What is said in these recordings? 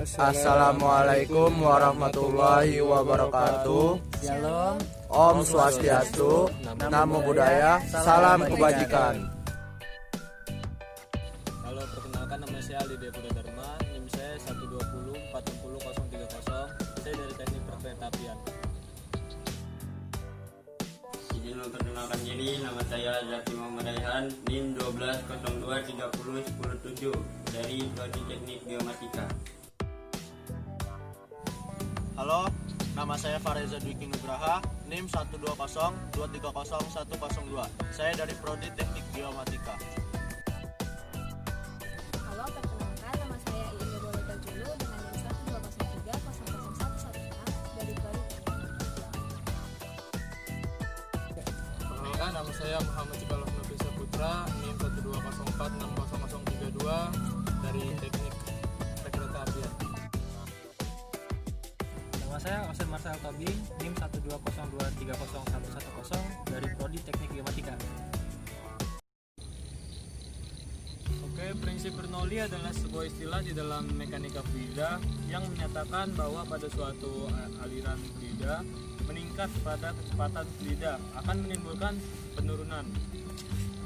Assalamualaikum warahmatullahi wabarakatuh. Shalom. Om Swastiastu, Namo Buddhaya, Salam Kebajikan. Halo, perkenalkan nama saya Ali Depuda Dharma, NIM saya 120404030. Saya dari Teknik Perkeretaapian. Izin memperkenalkan diri, nama saya Zaki Muhammad Raihan, NIM 1202301017 dari Prodi Teknik Geomatika. Halo, nama saya Fareza Dwiki Nugraha, NIM 120230102. Saya dari Prodi Teknik Geomatika. Halo, perkenalkan nama saya Iin Nurulita Julu dengan NIM 120300114 dari Prodi Teknik. Perkenalkan nama saya Muhammad Cikalov Nofisa Putra, NIM 120460032 dari Teknik Perkeretaapian. Nama saya Osen Marcel Tobing, NIM 120230110 dari Prodi Teknik Geomatika. Oke, prinsip Bernoulli adalah sebuah istilah di dalam mekanika fluida yang menyatakan bahwa pada suatu aliran fluida meningkat pada kecepatan fluida akan menimbulkan penurunan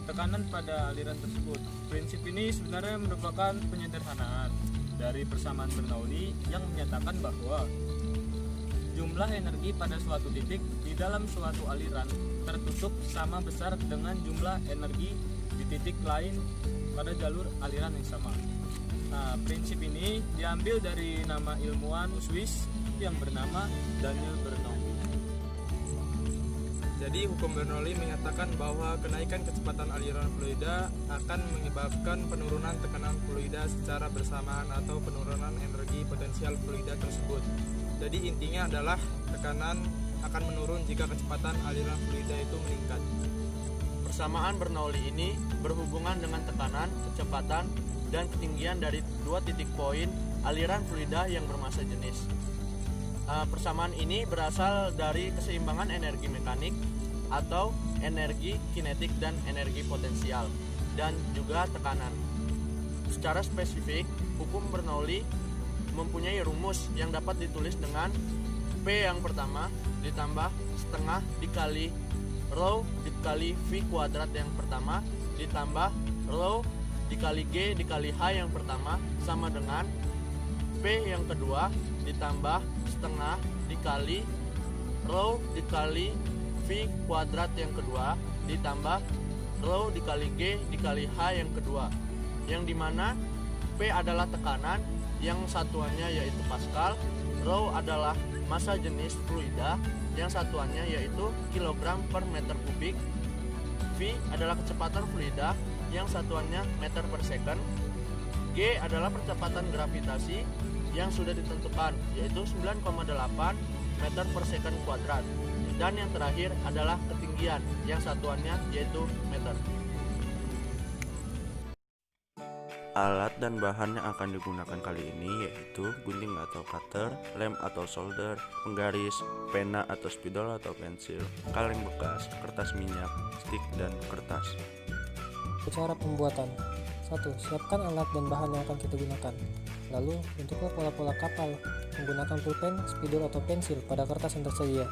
tekanan pada aliran tersebut. Prinsip ini sebenarnya merupakan penyederhanaan dari persamaan Bernoulli yang menyatakan bahwa jumlah energi pada suatu titik di dalam suatu aliran tertutup sama besar dengan jumlah energi di titik lain pada jalur aliran yang sama. Nah, prinsip ini diambil dari nama ilmuwan Swiss yang bernama Daniel Bernoulli. Jadi hukum Bernoulli menyatakan bahwa kenaikan kecepatan aliran fluida akan menyebabkan penurunan tekanan fluida secara bersamaan atau penurunan energi potensial fluida tersebut. Jadi intinya adalah tekanan akan menurun jika kecepatan aliran fluida itu meningkat. Persamaan Bernoulli ini berhubungan dengan tekanan, kecepatan, dan ketinggian dari dua titik poin aliran fluida yang bermassa jenis. Persamaan ini berasal dari keseimbangan energi mekanik atau energi kinetik dan energi potensial, dan juga tekanan. Secara spesifik, hukum Bernoulli mempunyai rumus yang dapat ditulis dengan P yang pertama ditambah setengah dikali rho dikali V kuadrat yang pertama ditambah rho dikali G dikali H yang pertama sama dengan P yang kedua ditambah setengah dikali rho dikali V kuadrat yang kedua ditambah rho dikali G dikali H yang kedua, yang dimana P adalah tekanan yang satuannya yaitu Pascal, rho adalah massa jenis fluida yang satuannya yaitu kilogram per meter kubik, V adalah kecepatan fluida yang satuannya meter per second, G adalah percepatan gravitasi yang sudah ditentukan yaitu 9,8 meter per second kuadrat, dan yang terakhir adalah ketinggian yang satuannya yaitu meter. Alat dan bahan yang akan digunakan kali ini yaitu gunting atau cutter, lem atau solder, penggaris, pena atau spidol atau pensil, kaleng bekas, kertas minyak, stik, dan kertas. Cara pembuatan: 1. Siapkan alat dan bahan yang akan kita gunakan. Lalu, bentuklah pola-pola kapal menggunakan pulpen, spidol atau pensil pada kertas yang tersedia.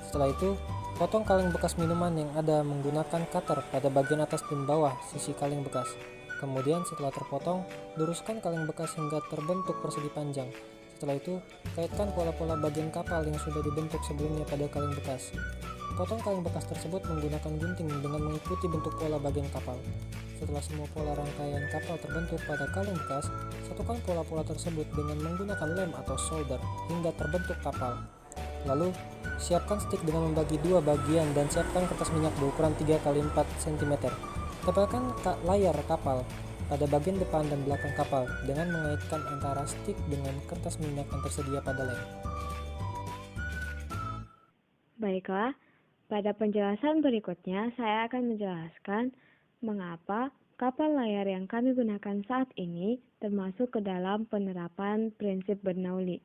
Setelah itu, potong kaleng bekas minuman yang ada menggunakan cutter pada bagian atas dan bawah sisi kaleng bekas. Kemudian setelah terpotong, luruskan kaleng bekas hingga terbentuk persegi panjang. Setelah itu, kaitkan pola-pola bagian kapal yang sudah dibentuk sebelumnya pada kaleng bekas. Potong kaleng bekas tersebut menggunakan gunting dengan mengikuti bentuk pola bagian kapal. Setelah semua pola rangkaian kapal terbentuk pada kaleng bekas, satukan pola-pola tersebut dengan menggunakan lem atau solder hingga terbentuk kapal. Lalu, siapkan stik dengan membagi dua bagian dan siapkan kertas minyak berukuran 3x4 cm. Tempelkan layar kapal pada bagian depan dan belakang kapal dengan mengaitkan antara stik dengan kertas minyak yang tersedia pada lem. Baiklah, pada penjelasan berikutnya saya akan menjelaskan mengapa kapal layar yang kami gunakan saat ini termasuk ke dalam penerapan prinsip Bernoulli.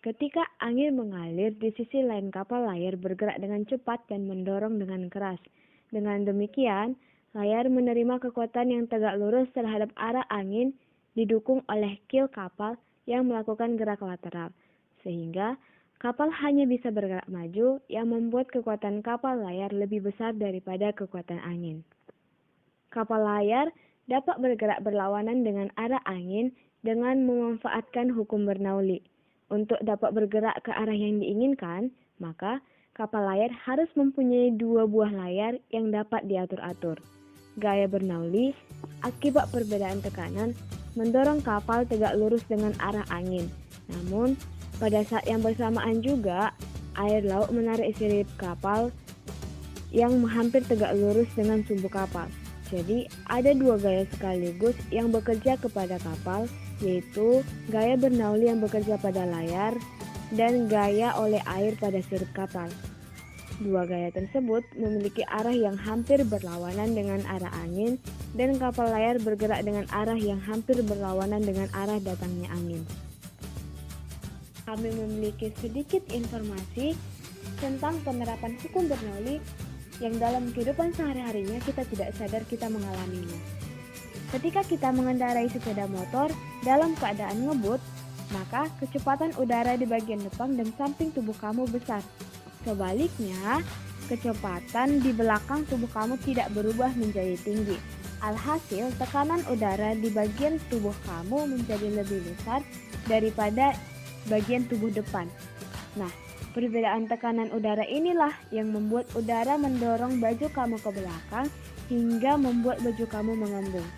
Ketika angin mengalir di sisi lain kapal layar bergerak dengan cepat dan mendorong dengan keras. Dengan demikian, layar menerima kekuatan yang tegak lurus terhadap arah angin didukung oleh keel kapal yang melakukan gerak lateral, sehingga kapal hanya bisa bergerak maju yang membuat kekuatan kapal layar lebih besar daripada kekuatan angin. Kapal layar dapat bergerak berlawanan dengan arah angin dengan memanfaatkan hukum Bernoulli. Untuk dapat bergerak ke arah yang diinginkan, maka kapal layar harus mempunyai dua buah layar yang dapat diatur-atur. Gaya Bernoulli akibat perbedaan tekanan mendorong kapal tegak lurus dengan arah angin. Namun, pada saat yang bersamaan juga, air laut menarik sirip kapal yang hampir tegak lurus dengan sumbu kapal. Jadi, ada dua gaya sekaligus yang bekerja kepada kapal, yaitu gaya Bernoulli yang bekerja pada layar dan gaya oleh air pada sirip kapal. Dua gaya tersebut memiliki arah yang hampir berlawanan dengan arah angin dan kapal layar bergerak dengan arah yang hampir berlawanan dengan arah datangnya angin. Kami memiliki sedikit informasi tentang penerapan hukum Bernoulli yang dalam kehidupan sehari-harinya kita tidak sadar kita mengalaminya. Ketika kita mengendarai sepeda motor dalam keadaan ngebut, maka kecepatan udara di bagian depan dan samping tubuh kamu besar. Sebaliknya, kecepatan di belakang tubuh kamu tidak berubah menjadi tinggi. Alhasil, tekanan udara di bagian tubuh kamu menjadi lebih besar daripada bagian tubuh depan. Nah, perbedaan tekanan udara inilah yang membuat udara mendorong baju kamu ke belakang hingga membuat baju kamu mengembung.